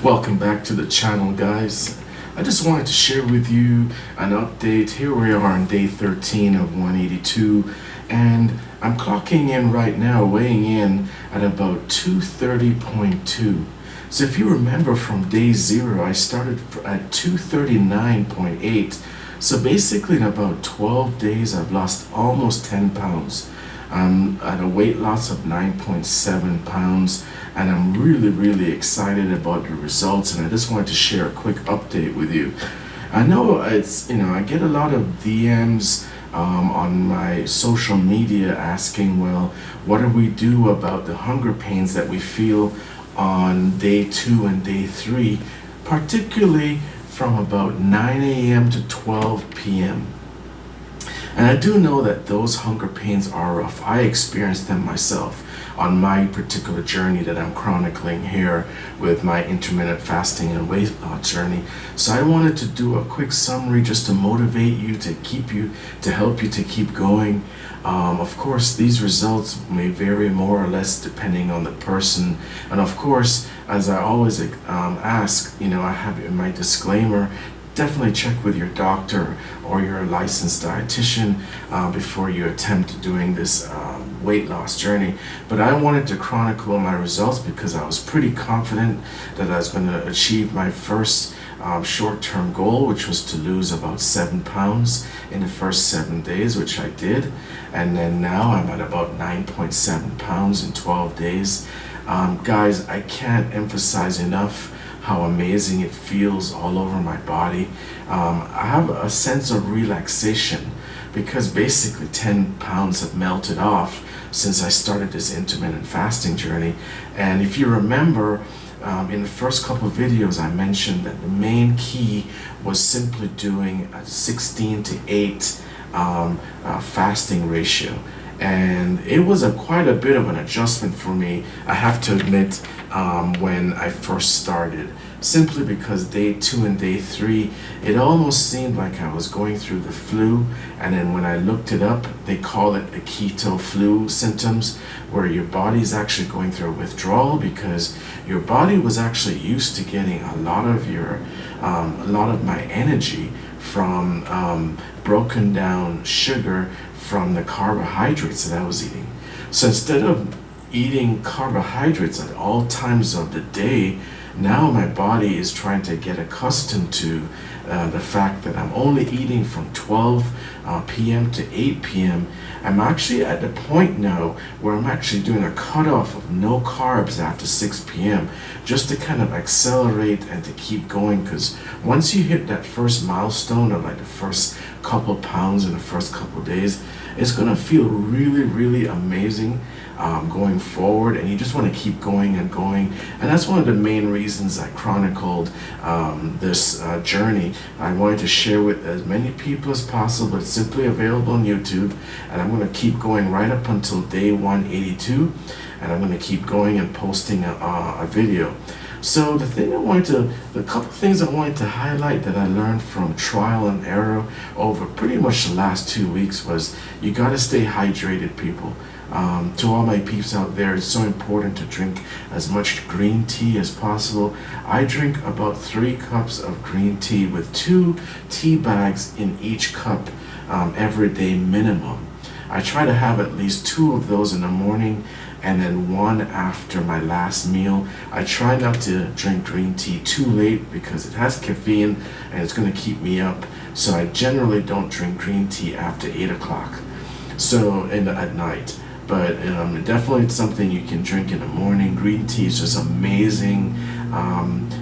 Welcome back to the channel, guys. I just wanted to share with you an update. Here we are on day 13 of 182, and I'm clocking in right now, weighing in at about 230.2. So if you remember from day 0, I started at 239.8. So basically in about 12 days, I've lost almost 10 pounds. I'm at a weight loss of 9.7 pounds, and I'm really excited about the results, and I just wanted to share a quick update with you. I know I get a lot of DMs on my social media asking, well, what do we do about the hunger pains that we feel on day 2 and day 3, particularly from about 9 a.m. to 12 p.m. And I do know that those hunger pains are rough. I experienced them myself on my particular journey that I'm chronicling here with my intermittent fasting and weight loss journey. So I wanted to do a quick summary just to motivate you, to help you to keep going. Of course, these results may vary more or less depending on the person. And of course, as I always ask, I have in my disclaimer, definitely check with your doctor or your licensed dietitian before you attempt doing this weight loss journey. But I wanted to chronicle my results because I was pretty confident that I was going to achieve my first short-term goal, which was to lose about 7 pounds in the first 7 days, which I did. And then now I'm at about 9.7 pounds in 12 days. Guys, I can't emphasize enough how amazing it feels all over my body. I have a sense of relaxation because basically 10 pounds have melted off since I started this intermittent fasting journey. And if you remember, in the first couple of videos I mentioned that the main key was simply doing a 16 to 8 fasting ratio. And it was quite a bit of an adjustment for me, I have to admit, when I first started. Simply because day 2 and day 3, it almost seemed like I was going through the flu. And then when I looked it up, they call it the keto flu symptoms, where your body's actually going through a withdrawal because your body was actually used to getting a lot of my energy from broken down sugar from the carbohydrates that I was eating. So instead of eating carbohydrates at all times of the day, now my body is trying to get accustomed to the fact that I'm only eating from 12 p.m. to 8 p.m. I'm actually at the point now where I'm actually doing a cutoff of no carbs after 6 p.m. just to kind of accelerate and to keep going, because once you hit that first milestone of like the first couple pounds in the first couple days, it's going to feel really amazing going forward, and you just want to keep going and going. And that's one of the main reasons I chronicled this journey. I wanted to share with as many people as possible. It's simply available on YouTube, and I'm going to keep going right up until day 182, and I'm going to keep going and posting a video. So the couple things I wanted to highlight that I learned from trial and error over pretty much the last 2 weeks was you got to stay hydrated, people. To all my peeps out there, it's so important to drink as much green tea as possible. I drink about 3 cups of green tea with 2 tea bags in each cup every day minimum. I try to have at least 2 of those in the morning and then 1 after my last meal. I try not to drink green tea too late because it has caffeine and it's going to keep me up. So I generally don't drink green tea after 8 o'clock at night. But definitely it's something you can drink in the morning. Green tea is just amazing.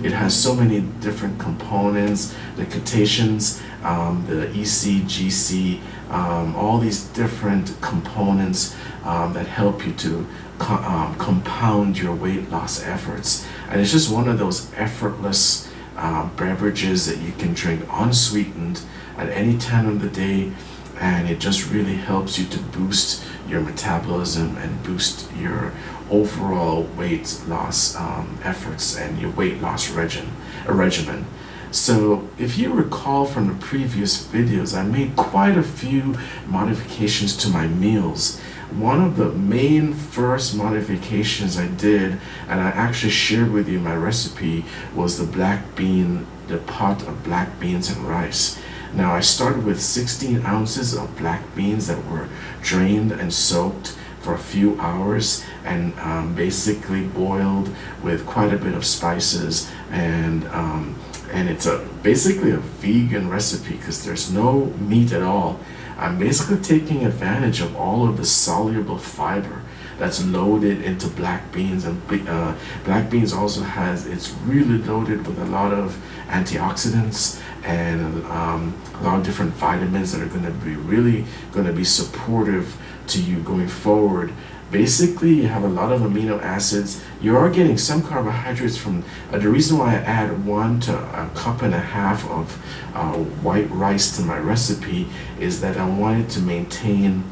It has so many different components, the cetaceans, the EC, GC, all these different components that help you to compound your weight loss efforts. And it's just one of those effortless beverages that you can drink unsweetened at any time of the day, and it just really helps you to boost your metabolism and boost your overall weight loss efforts and your weight loss regimen. So if you recall from the previous videos, I made quite a few modifications to my meals. one of the main first modifications I did, and I actually shared with you my recipe, was the pot of black beans and rice. Now I started with 16 ounces of black beans that were drained and soaked for a few hours, and basically boiled with quite a bit of spices, and it's basically a vegan recipe because there's no meat at all. I'm basically taking advantage of all of the soluble fiber that's loaded into black beans, and black beans also it's really loaded with a lot of antioxidants and a lot of different vitamins that are really going to be supportive to you going forward. Basically, you have a lot of amino acids. You are getting some carbohydrates from, the reason why I add 1 to a cup and a half of white rice to my recipe is that I wanted to maintain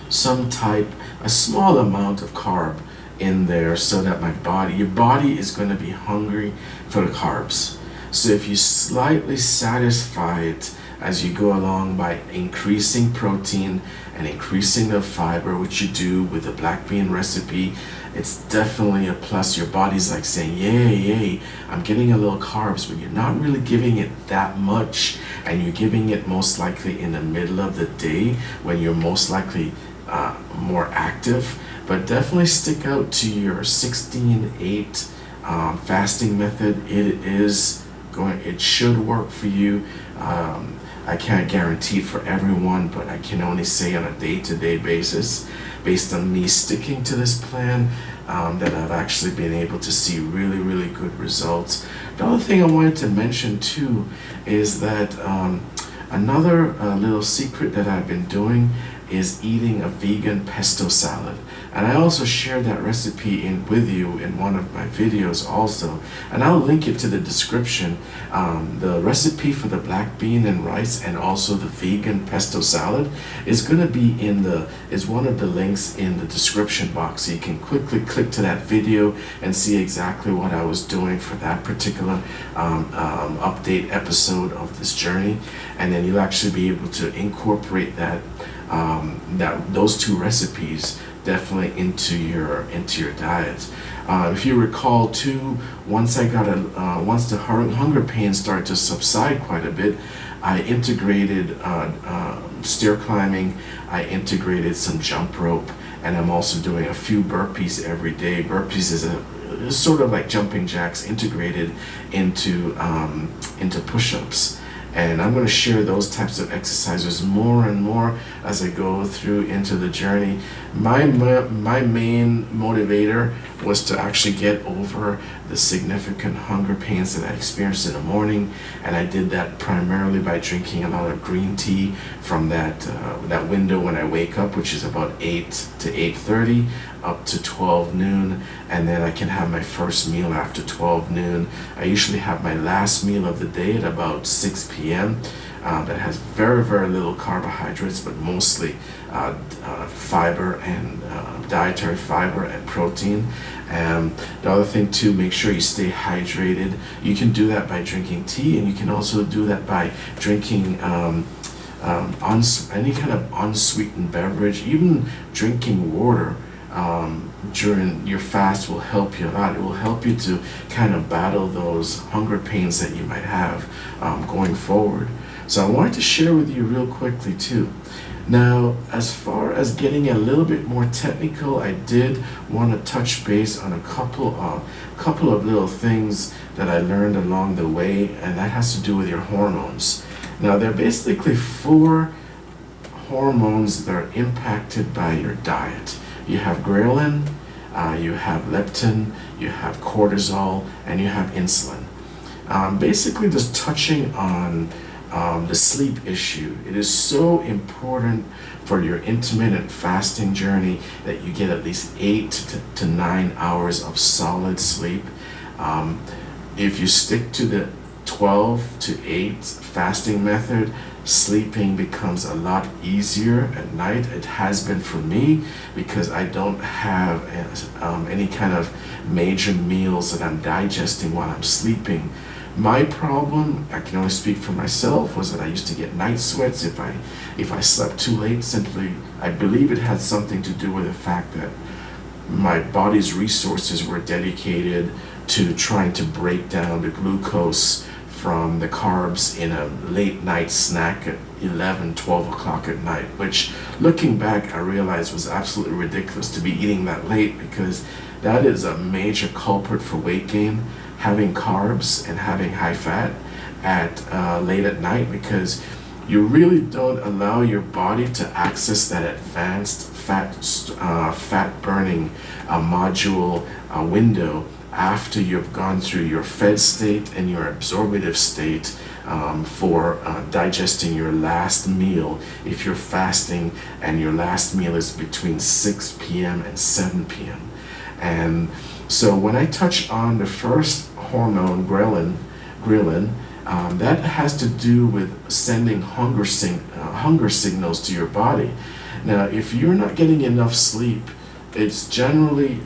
a small amount of carb in there, so that your body is going to be hungry for the carbs. So if you slightly satisfy it as you go along by increasing protein and increasing the fiber, which you do with the black bean recipe, it's definitely a plus. Your body's like saying, yay, I'm getting a little carbs, but you're not really giving it that much, and you're giving it most likely in the middle of the day when you're most likely more active. But definitely stick out to your 16-8 fasting method. It should work for you. I can't guarantee it for everyone, but I can only say on a day-to-day basis, based on me sticking to this plan, that I've actually been able to see really, really good results. The other thing I wanted to mention too is that another little secret that I've been doing is eating a vegan pesto salad. And I also shared that recipe with you in one of my videos also, and I'll link it to the description. The recipe for the black bean and rice and also the vegan pesto salad is going to be is one of the links in the description box, so you can quickly click to that video and see exactly what I was doing for that particular update episode of this journey, and then you'll actually be able to incorporate those two recipes definitely into your diet. If you recall too, once the hunger pains started to subside quite a bit, I integrated stair climbing, I integrated some jump rope, and I'm also doing a few burpees every day. Burpees is sort of like jumping jacks integrated into push-ups. And I'm going to share those types of exercises more and more as I go through into the journey. My main motivator was to actually get over the significant hunger pains that I experienced in the morning, and I did that primarily by drinking a lot of green tea from that window when I wake up, which is about 8 to 8:30 up to 12 noon, and then I can have my first meal after 12 noon. I usually have my last meal of the day at about 6 p.m. That has very, very little carbohydrates, but mostly fiber and dietary fiber and protein. And the other thing too, make sure you stay hydrated. You can do that by drinking tea, and you can also do that by drinking any kind of unsweetened beverage. Even drinking water during your fast will help you a lot. It will help you to kind of battle those hunger pains that you might have going forward. So I wanted to share with you real quickly too. Now, as far as getting a little bit more technical, I did want to touch base on a couple of little things that I learned along the way, and that has to do with your hormones. Now, there are basically 4 hormones that are impacted by your diet. You have ghrelin, you have leptin, you have cortisol, and you have insulin. Basically, just touching on the sleep issue. It is so important for your intermittent fasting journey that you get at least 8 to 9 hours of solid sleep. If you stick to the 12 to 8 fasting method, sleeping becomes a lot easier at night. It has been for me because I don't have any kind of major meals that I'm digesting while I'm sleeping. My problem, I can only speak for myself, was that I used to get night sweats if I slept too late. Simply, I believe it had something to do with the fact that my body's resources were dedicated to trying to break down the glucose from the carbs in a late night snack at 11, 12 o'clock at night, which looking back I realized was absolutely ridiculous to be eating that late, because that is a major culprit for weight gain, having carbs and having high fat at late at night, because you really don't allow your body to access that advanced fat burning module window after you've gone through your fed state and your absorptive state for digesting your last meal, if you're fasting and your last meal is between 6 p.m. and 7 p.m. And so when I touch on the first hormone, ghrelin, that has to do with sending hunger signals to your body. Now, if you're not getting enough sleep, it's generally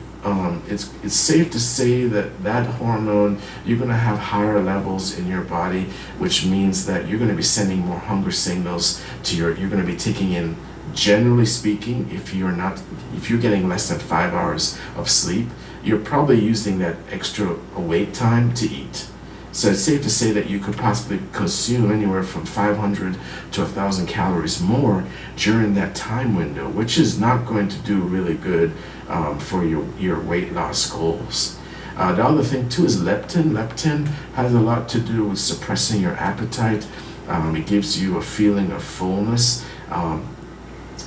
it's safe to say that hormone, you're going to have higher levels in your body, which means that you're going to be sending more hunger signals to you're going to be taking in, generally speaking, if you're getting less than 5 hours of sleep, you're probably using that extra wait time to eat. So it's safe to say that you could possibly consume anywhere from 500 to 1,000 calories more during that time window, which is not going to do really good for your weight loss goals. The other thing too is leptin. Leptin has a lot to do with suppressing your appetite. It gives you a feeling of fullness.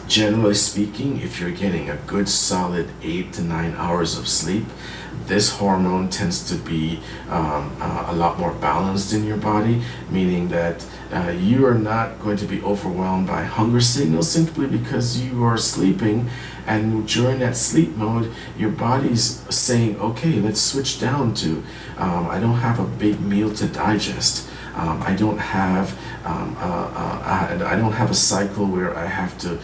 Generally speaking, if you're getting a good solid 8 to 9 hours of sleep, this hormone tends to be a lot more balanced in your body, meaning that you are not going to be overwhelmed by hunger signals simply because you are sleeping, and during that sleep mode, your body's saying, okay, let's switch down to, I don't have a big meal to digest. I don't have a cycle where I have to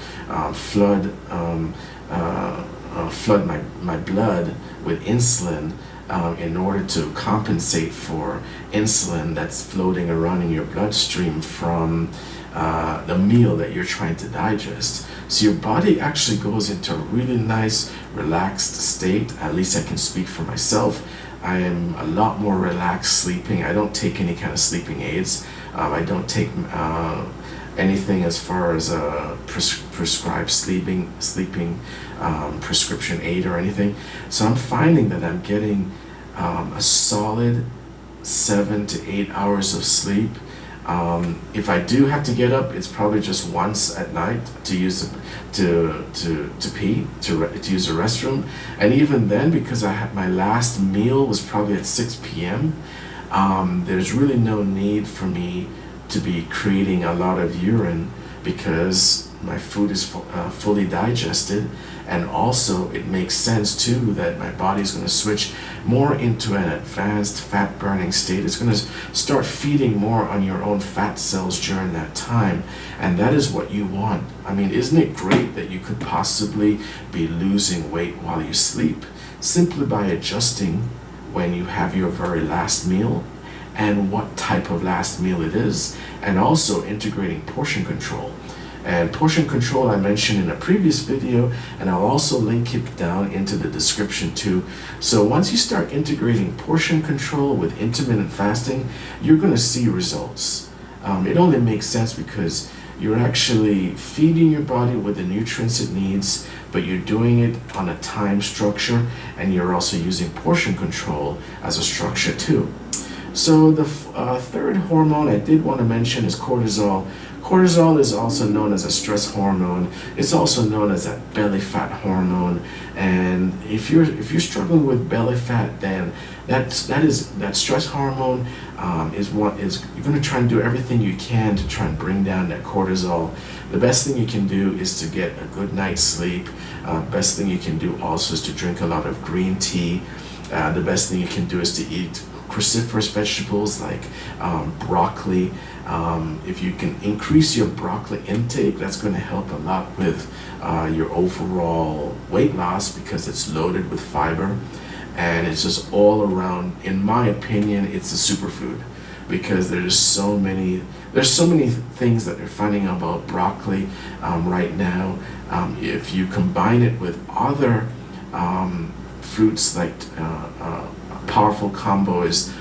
flood my blood with insulin in order to compensate for insulin that's floating around in your bloodstream from the meal that you're trying to digest. So your body actually goes into a really nice, relaxed state. At least I can speak for myself. I am a lot more relaxed sleeping. I don't take any kind of sleeping aids. I don't take anything as far as a prescribed sleeping prescription aid or anything. So I'm finding that I'm getting a solid 7 to 8 hours of sleep. If I do have to get up, it's probably just once at night to use to pee, to use the restroom, and even then, because I had my last meal was probably at 6 p.m. There's really no need for me to be creating a lot of urine, because my food is fully digested, and also it makes sense too that my body's going to switch more into an advanced fat burning state. It's going to start feeding more on your own fat cells during that time, and that is what you want. I mean, isn't it great that you could possibly be losing weight while you sleep simply by adjusting when you have your very last meal and what type of last meal it is, and also integrating portion control. And portion control I mentioned in a previous video, and I'll also link it down into the description too. So once you start integrating portion control with intermittent fasting, you're going to see results. It only makes sense because you're actually feeding your body with the nutrients it needs, but you're doing it on a time structure, and you're also using portion control as a structure too. So the third hormone I did want to mention is cortisol. Cortisol is also known as a stress hormone. It's also known as a belly fat hormone. And if you're struggling with belly fat, then that stress hormone is you're going to try and do everything you can to try and bring down that cortisol. The best thing you can do is to get a good night's sleep. Best thing you can do also is to drink a lot of green tea. The best thing you can do is to eat cruciferous vegetables like broccoli. If you can increase your broccoli intake, that's going to help a lot with your overall weight loss, because it's loaded with fiber, and it's just all around, in my opinion, it's a superfood. because there's so many things that they're finding about broccoli right now. If you combine it with other fruits, like a powerful combo is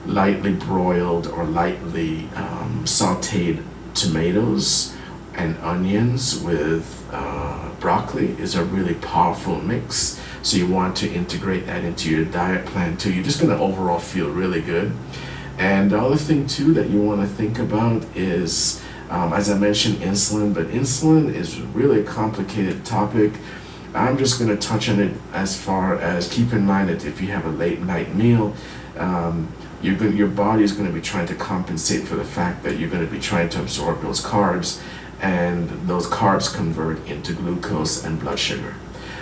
lightly broiled or lightly sautéed tomatoes and onions with broccoli is a really powerful mix. So you want to integrate that into your diet plan too. You're just going to overall feel really good. And the other thing too that you want to think about is, as I mentioned, insulin. But insulin is really a complicated topic. I'm just going to touch on it as far as keep in mind that if you have a late night meal, your body is going to be trying to compensate for the fact that you're going to be trying to absorb those carbs, and those carbs convert into glucose and blood sugar.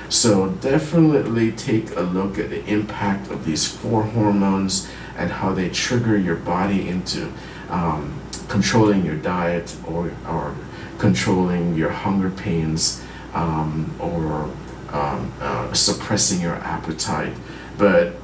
So definitely take a look at the impact of these 4 hormones and how they trigger your body into controlling your diet or controlling your hunger pains, or suppressing your appetite. But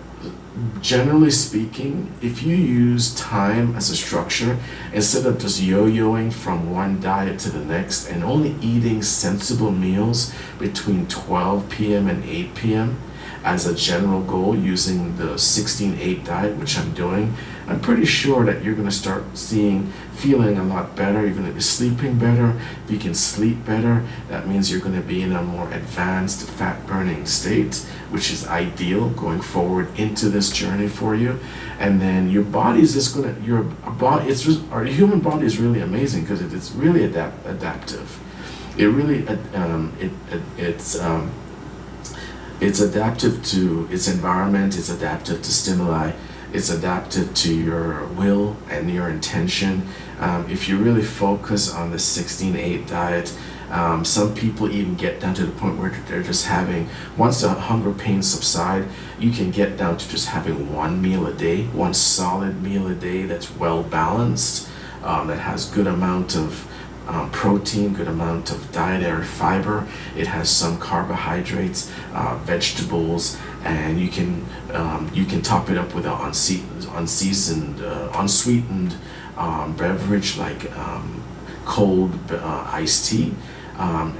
generally speaking, if you use time as a structure, instead of just yo-yoing from one diet to the next and only eating sensible meals between 12 p.m. and 8 p.m. as a general goal, using the 16-8 diet, which I'm doing, I'm pretty sure that you're going to start feeling a lot better. You're going to be sleeping better. If you can sleep better, that means you're going to be in a more advanced fat burning state, which is ideal going forward into this journey for you. And then your body is just going to, our human body is really amazing because it's really adaptive. It really, it's adaptive to its environment, it's adaptive to stimuli, it's adaptive to your will and your intention. If you really focus on the 16-8 diet, some people even get down to the point where they're just having, once the hunger pains subside, you can get down to just having one meal a day, one solid meal a day that's well balanced, that has good amount of protein, good amount of dietary fiber. It has some carbohydrates, vegetables, and you can top it up with an unsweetened beverage like cold iced tea.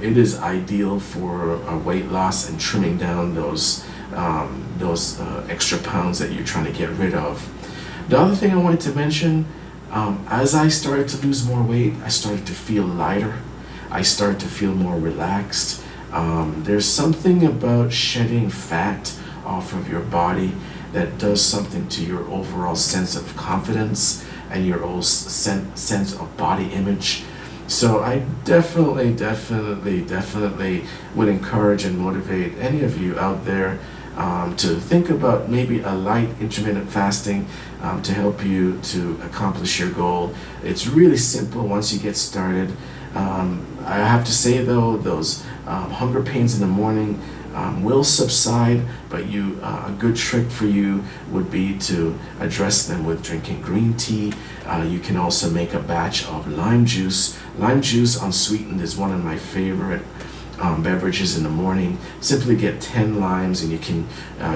It is ideal for weight loss and trimming down those extra pounds that you're trying to get rid of. The other thing I wanted to mention, as I started to lose more weight, I started to feel lighter. I started to feel more relaxed. There's something about shedding fat off of your body that does something to your overall sense of confidence and your own sense of body image. So I definitely would encourage and motivate any of you out there to think about maybe a light intermittent fasting to help you to accomplish your goal. It's really simple once you get started. I have to say though, those hunger pains in the morning will subside, but a good trick for you would be to address them with drinking green tea. You can also make a batch of lime juice. Lime juice unsweetened is one of my favorite beverages in the morning. Simply get 10 limes, and you can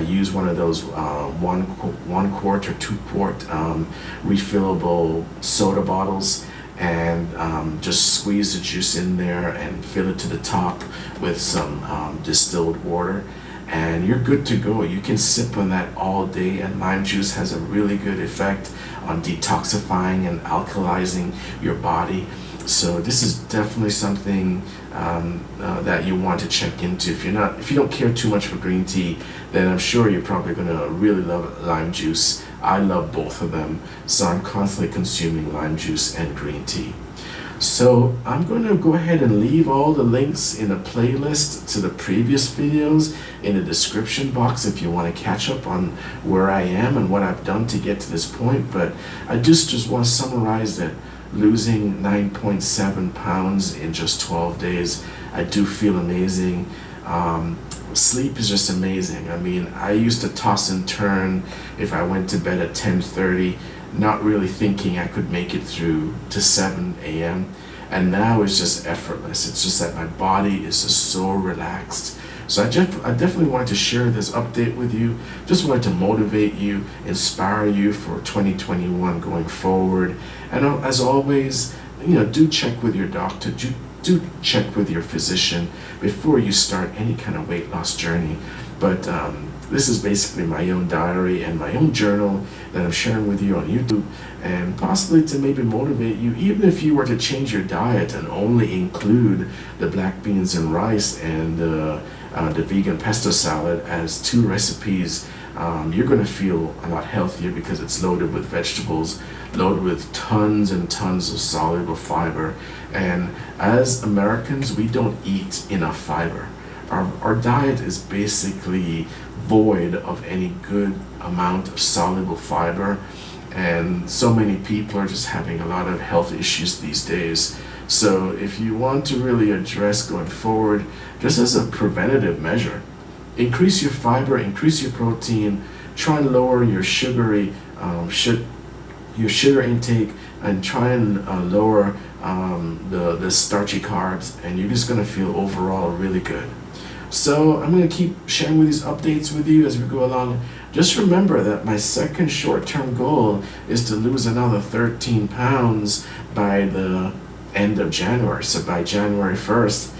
use one of those 1 quart or 2 quart refillable soda bottles, and just squeeze the juice in there and fill it to the top with some distilled water, and you're good to go. You can sip on that all day, and lime juice has a really good effect on detoxifying and alkalizing your body. So this is definitely something that you want to check into. If you don't care too much for green tea, then I'm sure you're probably going to really love lime juice. I love both of them, so I'm constantly consuming lime juice and green tea. So I'm going to go ahead and leave all the links in a playlist to the previous videos in the description box if you want to catch up on where I am and what I've done to get to this point. But I just want to summarize that losing 9.7 pounds in just 12 days, I do feel amazing. Sleep is just amazing. I mean, I used to toss and turn if I went to bed at 10:30, not really thinking I could make it through to 7 a.m. And now it's just effortless. It's just that my body is just so relaxed. So I definitely wanted to share this update with you. Just wanted to motivate you, inspire you for 2021 going forward. And as always, do check with your doctor. Do check with your physician before you start any kind of weight loss journey. But this is basically my own diary and my own journal that I'm sharing with you on YouTube, and possibly to maybe motivate you, even if you were to change your diet and only include the black beans and rice and the vegan pesto salad as 2 recipes. You're going to feel a lot healthier because it's loaded with vegetables, loaded with tons and tons of soluble fiber. And as Americans, we don't eat enough fiber. Our diet is basically void of any good amount of soluble fiber, and so many people are just having a lot of health issues these days. So if you want to really address going forward, just as a preventative measure, increase your fiber, increase your protein, try and lower your your sugar intake, and try and lower the starchy carbs, and you're just going to feel overall really good. So I'm going to keep sharing with these updates with you as we go along. Just remember that my second short-term goal is to lose another 13 pounds by the end of January. So by January 1st,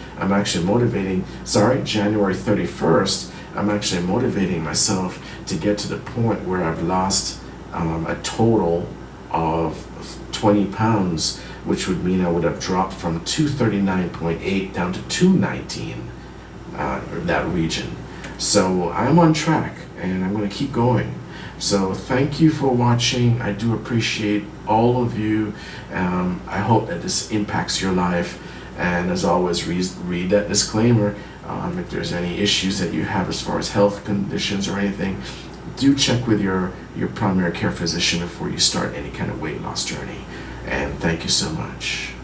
January 31st, I'm actually motivating myself to get to the point where I've lost a total of 20 pounds, which would mean I would have dropped from 239.8 down to 219. That region. So I'm on track and I'm going to keep going. So thank you for watching. I do appreciate all of you. I hope that this impacts your life, and as always, read that disclaimer. If there's any issues that you have as far as health conditions or anything, do check with your primary care physician before you start any kind of weight loss journey. And thank you so much.